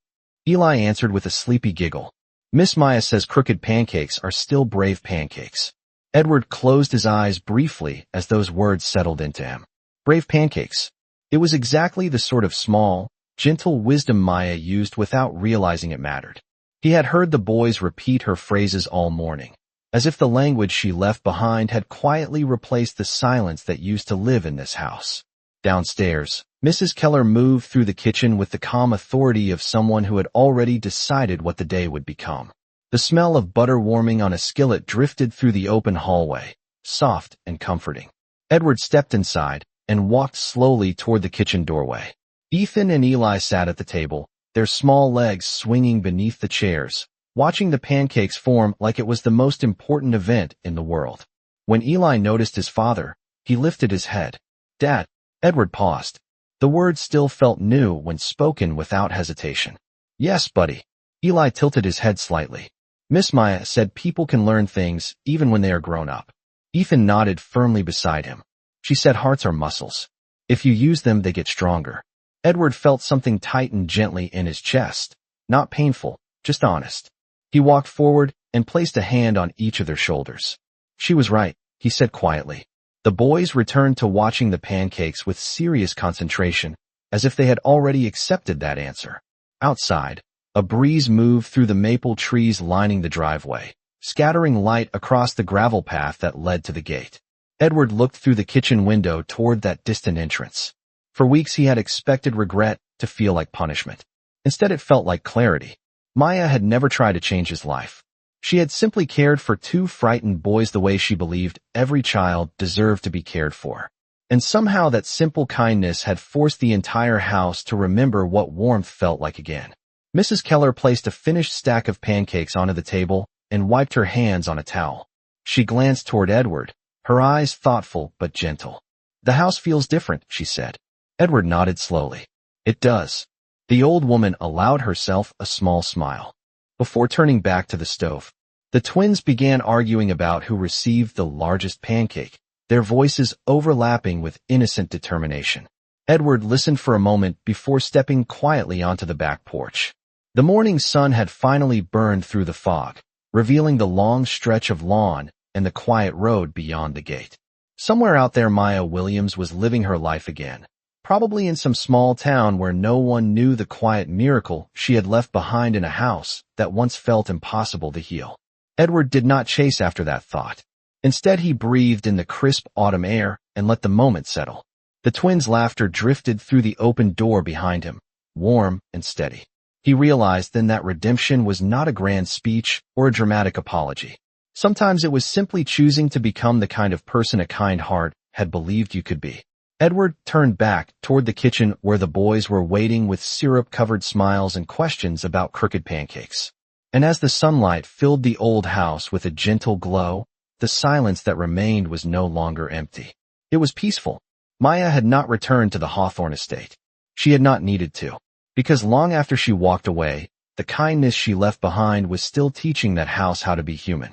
A: Eli answered with a sleepy giggle. Miss Maya says crooked pancakes are still brave pancakes. Edward closed his eyes briefly as those words settled into him. Brave pancakes. It was exactly the sort of small, gentle wisdom Maya used without realizing it mattered. He had heard the boys repeat her phrases all morning, as if the language she left behind had quietly replaced the silence that used to live in this house. Downstairs, Mrs. Keller moved through the kitchen with the calm authority of someone who had already decided what the day would become. The smell of butter warming on a skillet drifted through the open hallway, soft and comforting. Edward stepped inside and walked slowly toward the kitchen doorway. Ethan and Eli sat at the table, their small legs swinging beneath the chairs, watching the pancakes form like it was the most important event in the world. When Eli noticed his father, he lifted his head. Dad. Edward paused. The words still felt new when spoken without hesitation. Yes, buddy. Eli tilted his head slightly. Miss Maya said people can learn things even when they are grown up. Ethan nodded firmly beside him. She said hearts are muscles. If you use them, they get stronger. Edward felt something tighten gently in his chest. Not painful, just honest. He walked forward and placed a hand on each of their shoulders. She was right, he said quietly. The boys returned to watching the pancakes with serious concentration, as if they had already accepted that answer. Outside, a breeze moved through the maple trees lining the driveway, scattering light across the gravel path that led to the gate. Edward looked through the kitchen window toward that distant entrance. For weeks he had expected regret to feel like punishment. Instead it felt like clarity. Maya had never tried to change his life. She had simply cared for 2 frightened boys the way she believed every child deserved to be cared for. And somehow that simple kindness had forced the entire house to remember what warmth felt like again. Mrs. Keller placed a finished stack of pancakes onto the table and wiped her hands on a towel. She glanced toward Edward, her eyes thoughtful but gentle. "The house feels different," she said. Edward nodded slowly. "It does." The old woman allowed herself a small smile. Before turning back to the stove, the twins began arguing about who received the largest pancake, their voices overlapping with innocent determination. Edward listened for a moment before stepping quietly onto the back porch. The morning sun had finally burned through the fog, revealing the long stretch of lawn and the quiet road beyond the gate. Somewhere out there Maya Williams was living her life again, probably in some small town where no one knew the quiet miracle she had left behind in a house that once felt impossible to heal. Edward did not chase after that thought. Instead, he breathed in the crisp autumn air and let the moment settle. The twins' laughter drifted through the open door behind him, warm and steady. He realized then that redemption was not a grand speech or a dramatic apology. Sometimes it was simply choosing to become the kind of person a kind heart had believed you could be. Edward turned back toward the kitchen where the boys were waiting with syrup-covered smiles and questions about crooked pancakes. And as the sunlight filled the old house with a gentle glow, the silence that remained was no longer empty. It was peaceful. Maya had not returned to the Hawthorne estate. She had not needed to, because long after she walked away, the kindness she left behind was still teaching that house how to be human.